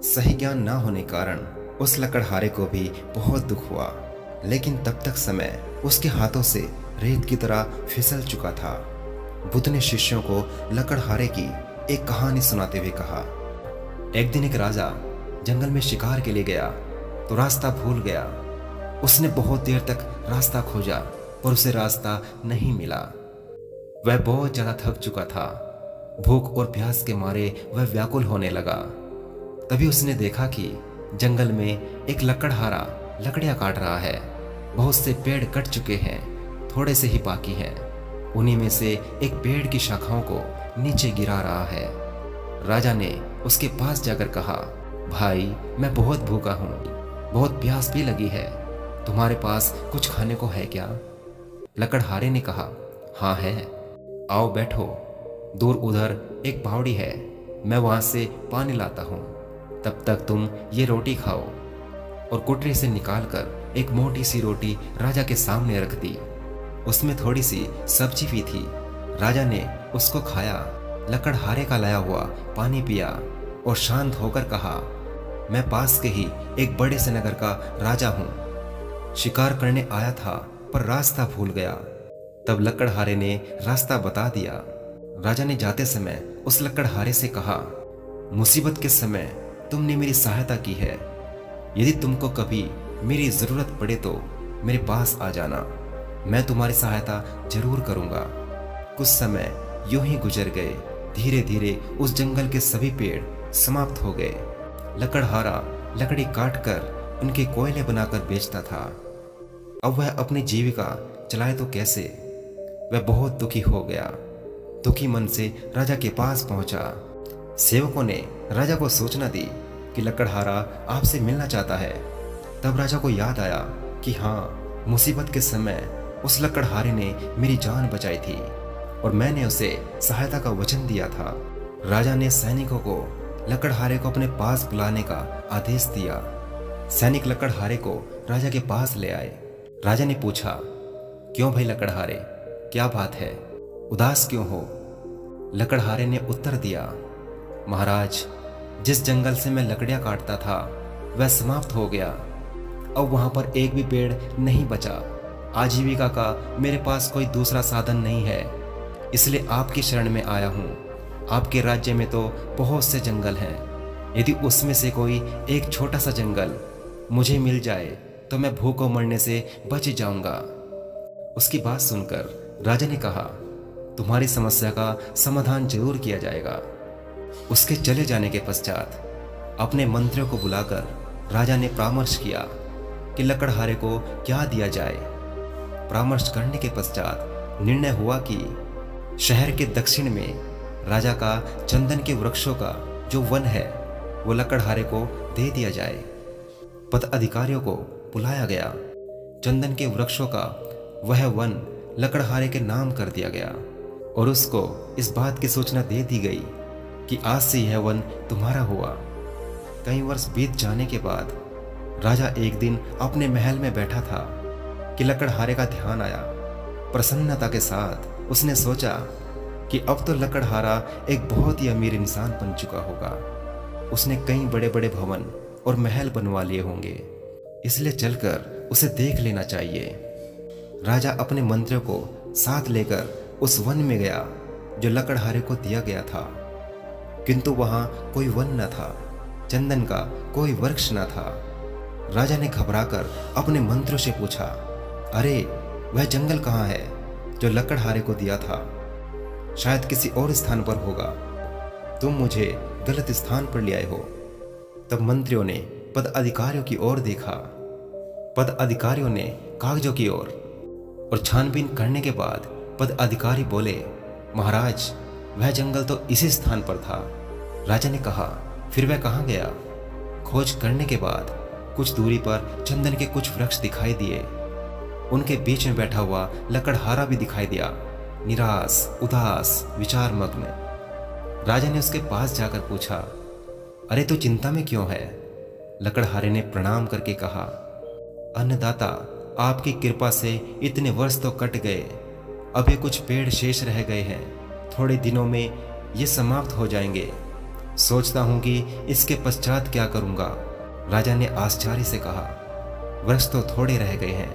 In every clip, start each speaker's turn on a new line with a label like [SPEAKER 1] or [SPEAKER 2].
[SPEAKER 1] सही ज्ञान न होने कारण उस लकड़हारे को भी बहुत दुख हुआ, लेकिन तब तक समय उसके हाथों से रेत की तरह फिसल चुका था। बुद्ध ने शिष्यों को लकड़हारे की एक कहानी सुनाते हुए कहा, एक दिन एक राजा जंगल में शिकार के लिए गया तो रास्ता भूल गया। उसने बहुत देर तक रास्ता खोजा पर उसे रास्ता नहीं मिला। वह बहुत ज्यादा थक चुका था। भूख और प्यास के मारे वह व्याकुल होने लगा। तभी उसने देखा कि जंगल में एक लकड़हारा लकड़ियां काट रहा है। बहुत से पेड़ कट चुके हैं, थोड़े से ही बाकी हैं। उन्हीं में से एक पेड़ की शाखाओं को नीचे गिरा रहा है। राजा ने उसके पास जाकर कहा, भाई मैं बहुत भूखा हूँ, बहुत प्यास भी लगी है, तुम्हारे पास कुछ खाने को है क्या? लकड़हारे ने कहा, हाँ है, आओ बैठो। दूर उधर एक बावड़ी है, मैं वहां से पानी लाता हूँ, तब तक तुम ये रोटी खाओ। और कुटरी से निकालकर एक मोटी सी रोटी राजा के सामने रख दी। उसमें थोड़ी सी सब्जी भी थी। राजा ने उसको खाया, लकड़हारे का लाया हुआ पानी पिया और शांत होकर कहा, मैं पास के ही एक बड़े से नगर का राजा हूँ। शिकार करने आया था पर रास्ता भूल गया। तब लकड़हारे ने रास्ता बता दिया। राजा ने जाते समय उस लकड़हारे से कहा, मुसीबत के समय तुमने मेरी सहायता की है। यदि तुमको कभी मेरी जरूरत पड़े तो मेरे पास आ जाना, मैं तुम्हारी सहायता जरूर करूंगा। कुछ समय यूं ही गुजर गए। धीरे धीरे उस जंगल के सभी पेड़ समाप्त हो गए। लकड़हारा लकड़ी काटकर उनके कोयले बनाकर बेचता था। अब वह अपनी जीविका चलाए तो कैसे? वह बहुत दुखी हो गया। दुखी मन से राजा के पास पहुंचा। सेवकों ने राजा को सूचना दी कि लकड़हारा आपसे मिलना चाहता है। तब राजा को याद आया कि हाँ, मुसीबत के समय उस लकड़हारे ने मेरी जान बचाई थी और मैंने उसे सहायता का वचन दिया था। राजा ने सैनिकों को लकड़हारे को अपने पास बुलाने का आदेश दिया। सैनिक लकड़हारे को राजा के पास ले आए। राजा ने पूछा, क्यों भाई लकड़हारे, क्या बात है, उदास क्यों हो? लकड़हारे ने उत्तर दिया, महाराज, जिस जंगल से मैं लकड़ियां काटता था वह समाप्त हो गया। अब वहां पर एक भी पेड़ नहीं बचा। आजीविका का मेरे पास कोई दूसरा साधन नहीं है, इसलिए आपकी शरण में आया हूँ। आपके राज्य में तो बहुत से जंगल हैं, यदि उसमें से कोई एक छोटा सा जंगल मुझे मिल जाए तो मैं भूखों मरने से बच जाऊंगा। उसकी बात सुनकर राजा ने कहा, तुम्हारी समस्या का समाधान जरूर किया जाएगा। उसके चले जाने के पश्चात अपने मंत्रियों को बुलाकर राजा ने परामर्श किया कि लकड़हारे को क्या दिया जाए। परामर्श करने के पश्चात निर्णय हुआ कि शहर के दक्षिण में राजा का चंदन के वृक्षों का जो वन है वो लकड़हारे को दे दिया जाए। पद अधिकारियों को बुलाया गया। चंदन के वृक्षों का वह वन लकड़हारे के नाम कर दिया गया और उसको इस बात की सूचना दे दी गई कि आज से यह वन तुम्हारा हुआ। कई वर्ष बीत जाने के बाद राजा एक दिन अपने महल में बैठा था कि लकड़हारे का ध्यान आया। प्रसन्नता के साथ उसने सोचा कि अब तो लकड़हारा एक बहुत ही अमीर इंसान बन चुका होगा। उसने कई बड़े बड़े भवन और महल बनवा लिए होंगे, इसलिए चलकर उसे देख लेना चाहिए। राजा अपने मंत्रियों को साथ लेकर उस वन में गया जो लकड़हारे को दिया गया था, किंतु वहां कोई वन न था, चंदन का कोई वृक्ष न था। राजा ने घबराकर अपने मंत्रियों से पूछा, अरे वह जंगल कहाँ है जो लकड़हारे को दिया था? शायद किसी और स्थान पर होगा, तुम मुझे गलत स्थान पर ले आए हो। तब मंत्रियों ने पद अधिकारियों की ओर देखा। पद अधिकारियों ने कागजों की ओर और छानबीन करने के बाद पद अधिकारी बोले, महाराज, वह जंगल तो इसी स्थान पर था। राजा ने कहा, फिर वह कहाँ गया? खोज करने के बाद कुछ दूरी पर चंदन के कुछ वृक्ष दिखाई दिए। उनके बीच में बैठा हुआ लकड़हारा भी दिखाई दिया, निराश, उदास, विचार मग्न। राजा ने उसके पास जाकर पूछा, अरे तू चिंता में क्यों है? लकड़हारे ने प्रणाम करके कहा, अन्नदाता, आपकी कृपा से इतने वर्ष तो कट गए, अब ये कुछ पेड़ शेष रह गए हैं, थोड़े दिनों में ये समाप्त हो जाएंगे। सोचता हूँ कि इसके पश्चात क्या करूँगा। राजा ने आश्चर्य से कहा, वृक्ष तो थोड़े रह गए हैं,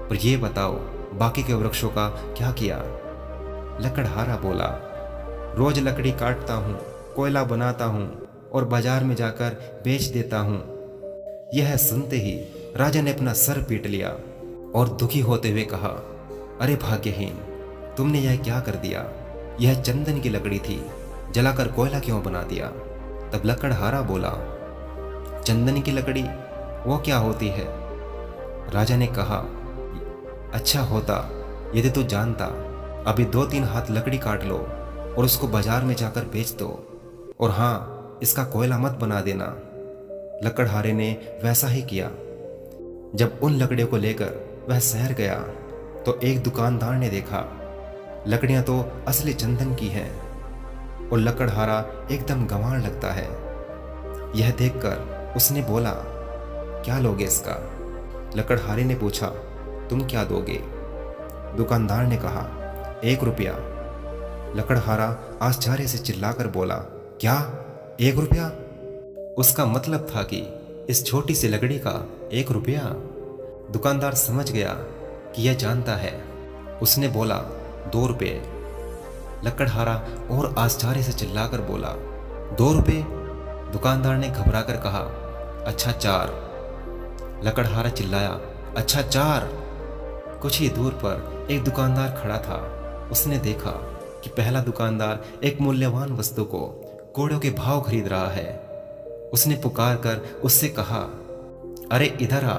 [SPEAKER 1] पर ये बताओ बाकी के वृक्षों का क्या किया। लकड़हारा बोला, रोज लकड़ी काटता हूँ, कोयला बनाता हूँ और बाजार में जाकर बेच देता हूँ। यह सुनते ही राजा ने अपना सर पीट लिया और दुखी होते हुए कहा, अरे भाग्यहीन, तुमने यह क्या कर दिया। यह चंदन की लकड़ी थी, जलाकर कोयला क्यों बना दिया। तब लकड़हारा बोला, चंदन की लकड़ी वो क्या होती है। राजा ने कहा, अच्छा होता यदि तू जानता। अभी 2-3 हाथ लकड़ी काट लो और उसको बाजार में जाकर बेच दो, और हाँ, इसका कोयला मत बना देना। लकड़हारे ने वैसा ही किया। जब उन लकड़ियों को लेकर वह शहर गया तो एक दुकानदार ने देखा, लकड़ियां तो असली चंदन की हैं और लकड़हारा एकदम गंवार लगता है। यह देखकर उसने बोला, क्या लोगे इसका। लकड़हारे ने पूछा, तुम क्या दोगे। दुकानदार ने कहा, 1 रुपया। लकड़हारा आश्चर्य से चिल्लाकर बोला, क्या 1 रुपया। उसका मतलब था कि इस छोटी सी लकड़ी का 1 रुपया। दुकानदार समझ गया कि यह जानता है। उसने बोला, 2 रुपये। लकड़हारा और आश्चर्य से चिल्लाकर बोला, 2 रुपये। दुकानदार ने घबराकर कहा, अच्छा 4। लकड़हारा चिल्लाया, अच्छा 4। कुछ ही दूर पर एक दुकानदार खड़ा था। उसने देखा कि पहला दुकानदार एक मूल्यवान वस्तु को कोड़ों के भाव खरीद रहा है। उसने पुकार कर उससे कहा, अरे इधर आ,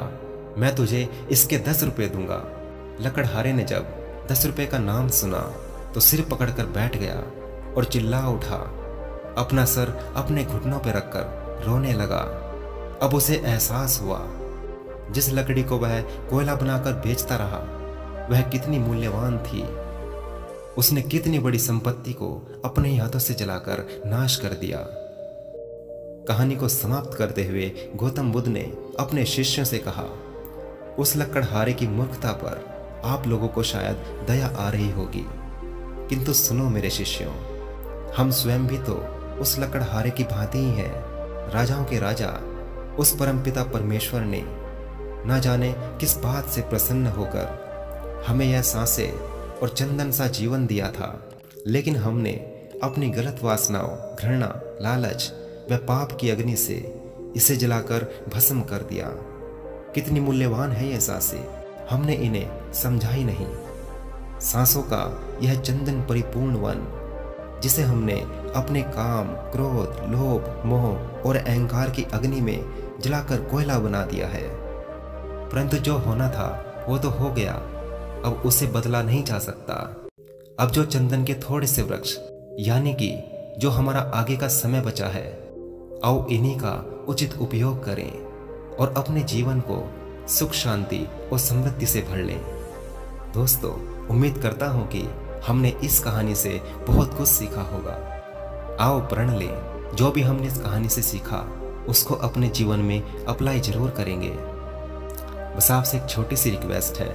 [SPEAKER 1] मैं तुझे इसके 10 रुपये दूंगा। लकड़हारे ने जब 10 रुपये का नाम सुना तो सिर पकड़कर बैठ गया और चिल्ला उठा। अपना सर अपने घुटनों पर रखकर रोने लगा। अब उसे एहसास हुआ, जिस लकड़ी को वह कोयला बनाकर बेचता रहा वह कितनी मूल्यवान थी। उसने कितनी बड़ी संपत्ति को अपने हाथों से जलाकर नाश कर दिया। कहानी को समाप्त करते हुए गौतम बुद्ध ने अपने शिष्यों से कहा, उस लकड़हारे की मूर्खता पर आप लोगों को शायद दया आ रही होगी, किंतु सुनो मेरे शिष्यों, हम स्वयं भी तो उस लकड़हारे की भांति ही हैं। राजाओं के राजा उस परमपिता परमेश्वर ने न जाने किस बात से प्रसन्न होकर हमें यह सांसें और चंदन सा जीवन दिया था, लेकिन हमने अपनी गलत वासनाओं, घृणा, लालच व पाप की अग्नि से इसे जलाकर भस्म कर दिया। कितनी मूल्यवान है ये सांसें, हमने इन्हें समझा ही नहीं। सांसों का यह चंदन परिपूर्ण वन, जिसे हमने अपने काम, क्रोध, लोभ, मोह और अहंकार की अग्नि में जलाकर कोयला बना दिया है। परंतु जो होना था वो तो हो गया, अब उसे बदला नहीं जा सकता। अब जो चंदन के थोड़े से वृक्ष, यानी कि जो हमारा आगे का समय बचा है, आओ इन्हीं का उचित उपयोग करें और अपने जीवन को सुख, शांति और समृद्धि से भर लें। दोस्तों, उम्मीद करता हूं कि हमने इस कहानी से बहुत कुछ सीखा होगा। आओ प्रण लें, जो भी हमने इस कहानी से सीखा उसको अपने जीवन में अप्लाई जरूर करेंगे। बस आपसे एक छोटी सी रिक्वेस्ट है,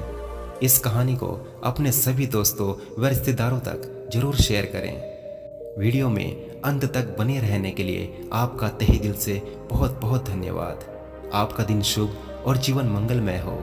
[SPEAKER 1] इस कहानी को अपने सभी दोस्तों व रिश्तेदारों तक जरूर शेयर करें। वीडियो में अंत तक बने रहने के लिए आपका तहे दिल से बहुत बहुत धन्यवाद। आपका दिन शुभ और जीवन मंगलमय हो।